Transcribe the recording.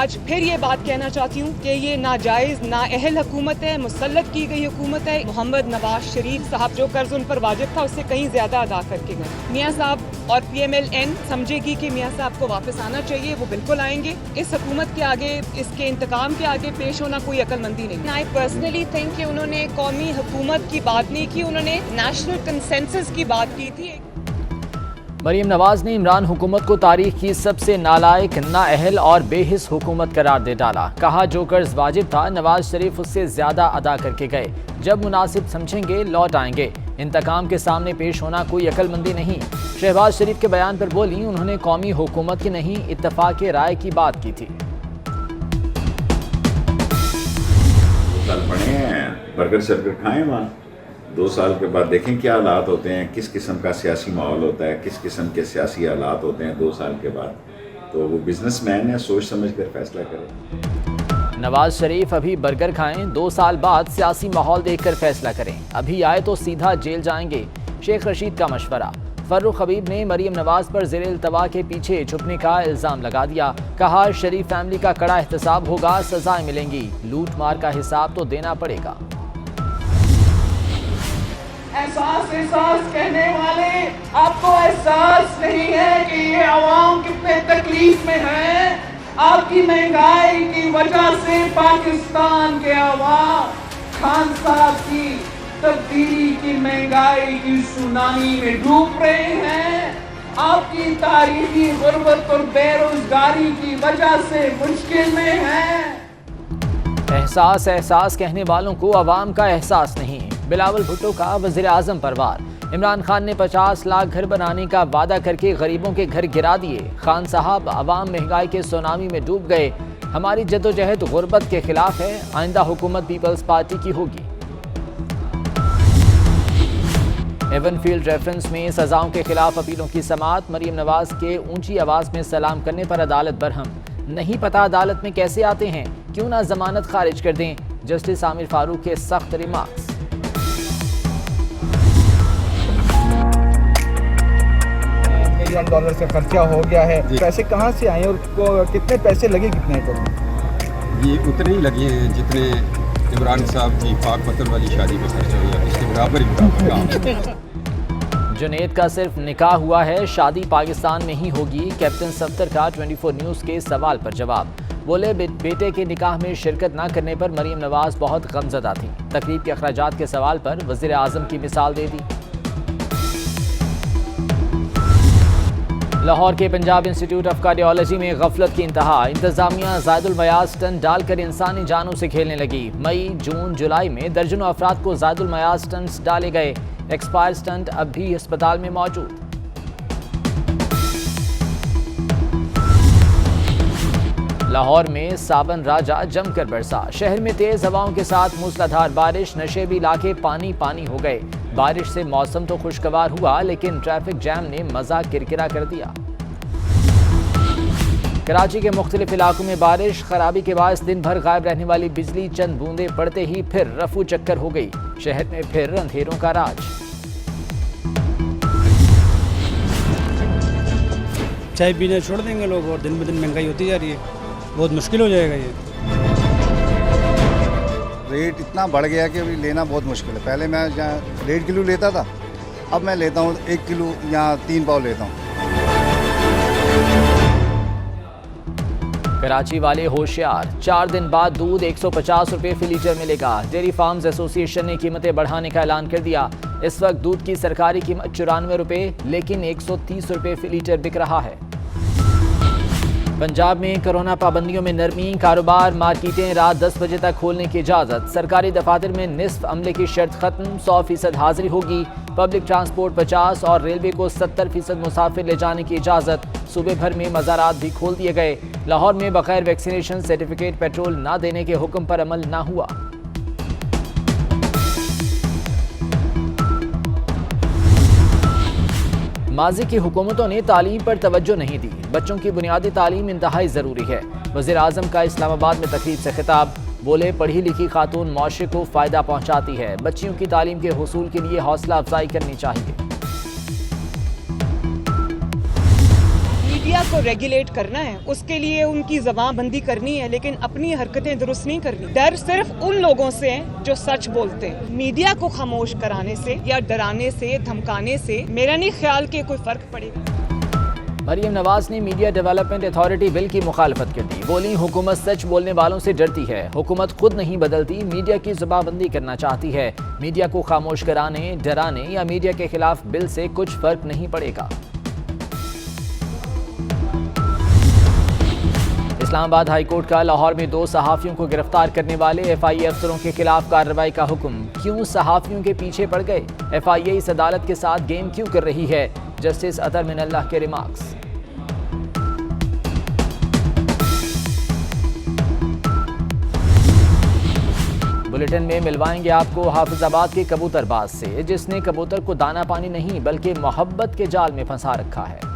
आज फिर ये बात कहना चाहती हूँ कि ये नाजायज़ नाअहल हुकूमत है, मुसल्लत की गई हुकूमत है। मोहम्मद नवाज शरीफ साहब जो कर्ज उन पर वाजिब था उससे कहीं ज़्यादा अदा करके गए। मियाँ साहब और PMLN समझेगी कि मियाँ साहब को वापस आना चाहिए, वो बिल्कुल आएंगे। इस हुकूमत के आगे, इसके इंतकाम के आगे पेश होना कोई अक्लमंदी नहीं। आई पर्सनली थिंक कि उन्होंने कौमी हुकूमत की बात नहीं की, उन्होंने नेशनल कंसेंसस की बात की थी। मरीम नवाज ने इमरान हुकूमत को तारीख की सबसे नालायक, नाअहल और बेहिस हुकूमत करार दे डाला। कहा जो कर्ज वाजिब था नवाज शरीफ उससे ज्यादा अदा करके गए। जब मुनासिब समझेंगे लौट आएंगे। इंतकाम के सामने पेश होना कोई अक्लमंदी नहीं। शहबाज शरीफ के बयान पर बोली, उन्होंने कौमी हुकूमत की नहीं इत्तफाक राय की बात की थी। पढ़े हैं, बर्गर शर्गर खाएं वहाँ। 2 साल के बाद देखें क्या हालात होते हैं, किस किस्म का सियासी माहौल होता है, किस किस्म के सियासी हालात होते हैं 2 साल के बाद। तो वो बिजनेसमैन है, सोच समझ कर फैसला करें। नवाज शरीफ अभी बर्गर खाएं, 2 साल बाद सियासी माहौल देखकर फैसला करें। अभी आए तो सीधा जेल जाएंगे। शेख रशीद का मशवरा। फर्रुख हबीब ने मरीम नवाज पर ज़ेर इल्तवा के पीछे छुपने का इल्ज़ाम लगा दिया। कहा शरीफ फैमिली का कड़ा एहतसाब होगा, सजाएं मिलेंगी। लूट मार का हिसाब तो देना पड़ेगा। एहसास कहने वाले, आपको एहसास नहीं है कि ये आवाम कितने तकलीफ में है। आपकी महंगाई की वजह से पाकिस्तान के आवाम खान साहब की तब्दीली की महंगाई की सुनामी में डूब रहे हैं। आपकी तारीखी गुर्बत और बेरोजगारी की वजह से मुश्किल में है। एहसास कहने वालों को अवाम का एहसास नहीं। बिलावल भुट्टो का वज़ीर आज़म पर वार। इमरान खान ने 50 लाख घर बनाने का वादा करके गरीबों के घर गिरा दिए। खान साहब, अवाम महंगाई के सुनामी में डूब गए। हमारी जद्दोजहद गुर्बत के खिलाफ है। आइंदा हुकूमत पीपल्स पार्टी की होगी। एवनफील्ड रेफरेंस में सजाओं के खिलाफ अपीलों की समाअत। मरीम नवाज के ऊंची आवाज में सलाम करने पर अदालत बरहम। नहीं पता अदालत में कैसे आते हैं, क्यों ना जमानत खारिज कर दें। जस्टिस आमिर फारूक के सख्त रिमार्क्स। $1 से खर्चा हो गया है, पैसे कहाँ से आए और कितने पैसे लगे, कितने को? ये उतने ही लगे हैं जितने इमरान साहब की पाक पत्तन वाली शादी में खर्चा हुआ, इसके बराबर ही जुनैद का सिर्फ निकाह हुआ है, शादी पाकिस्तान में ही होगी। कैप्टन सफ्तर का 24 न्यूज़ के सवाल पर जवाब। बोले बेटे के निकाह में शिरकत न करने पर मरीम नवाज बहुत गमज़दा थी। तकरीब के अखराजात के सवाल पर वज़ीर आज़म की मिसाल दे दी। लाहौर के पंजाब इंस्टीट्यूट ऑफ कार्डियोलॉजी में गफलत की इंतहा। इंतजामिया ज़ायदुल मयाज स्टंट डालकर इंसानी जानों से खेलने लगी। मई, जून, जुलाई में दर्जनों अफराद को ज़ायदुल मयाज स्टंट्स डाले गए। एक्सपायर स्टंट अब भी अस्पताल में मौजूद। लाहौर में सावन राजा जमकर बरसा। शहर में तेज हवाओं के साथ मूसलाधार बारिश। नशेबी इलाके पानी पानी हो गए। बारिश से मौसम तो खुशगवार हुआ, लेकिन ट्रैफिक जैम ने मजा किरकिरा कर दिया। कराची के मुख्तलिफ इलाकों में बारिश। खराबी के बाद दिन भर गायब रहने वाली बिजली चंद बूंदें पड़ते ही फिर रफू चक्कर हो गई। शहर में फिर अंधेरों का राज। चाय पीना छोड़ देंगे लोग और दिन ब दिन महंगाई होती जा रही है, बहुत मुश्किल हो जाएगा। ये रेट इतना बढ़ गया कि अभी लेना बहुत मुश्किल है। पहले मैं जहाँ 1.5 किलो लेता था, अब मैं लेता हूँ 1 किलो या 3 पाव लेता हूँ। कराची वाले होशियार। 4 दिन बाद दूध 150 रुपये फी लीटर मिलेगा। डेयरी फार्म्स एसोसिएशन ने कीमतें बढ़ाने का ऐलान कर दिया। इस वक्त दूध की सरकारी कीमत 94 रुपये, लेकिन 130 रुपये फी लीटर बिक रहा है। पंजाब में कोरोना पाबंदियों में नरमी। कारोबार, मार्केटें रात 10 बजे तक खोलने की इजाज़त। सरकारी दफातर में निस्फ अमले की शर्त खत्म। 100% हाजिरी होगी। पब्लिक ट्रांसपोर्ट 50 और रेलवे को 70% मुसाफिर ले जाने की इजाज़त। सूबे भर में मज़ारात भी खोल दिए गए। लाहौर में बगैर वैक्सीनेशन सर्टिफिकेट पेट्रोल न देने के हुक्म पर अमल न हुआ। माजी की हुकूमतों ने तालीम पर तवज्जो नहीं दी। बच्चों की बुनियादी तालीम इंतहाई ज़रूरी है। वज़ीर आज़म का इस्लामाबाद में तकरीब से खिताब। बोले पढ़ी लिखी खातून माशरे को फ़ायदा पहुँचाती है। बच्चियों की तालीम के हुसूल के लिए हौसला अफजाई करनी चाहिए। मीडिया को रेगुलेट करना है, उसके लिए उनकी जबानबंदी करनी है, लेकिन अपनी हरकतें दुरुस्त नहीं करनी। डर सिर्फ उन लोगों से है जो सच बोलते हैं। मीडिया को खामोश कराने से या डराने से, धमकाने से मेरा नहीं ख्याल कि कोई फर्क पड़ेगा। मरीम नवाज ने मीडिया डेवलपमेंट अथॉरिटी बिल की मुखालफत कर दी। बोली, हुकूमत सच बोलने वालों से डरती है। हुकूमत खुद नहीं बदलती, मीडिया की जुबानबंदी करना चाहती है। मीडिया को खामोश कराने, डराने या मीडिया के खिलाफ बिल से कुछ फर्क नहीं पड़ेगा। इस्लामाबाद हाईकोर्ट का लाहौर में 2 सहाफ़ियों को गिरफ्तार करने वाले FIA अफसरों के खिलाफ कार्रवाई का हुक्म। क्यों सहाफ़ियों के पीछे पड़ गए? FIA इस अदालत के साथ गेम क्यों कर रही है? जस्टिस अतर मिनल्लाह के रिमार्क्स। बुलेटिन में मिलवाएंगे आपको हाफिजाबाद के कबूतरबाज से, जिसने कबूतर को दाना पानी नहीं बल्कि मोहब्बत के जाल में फंसा रखा है।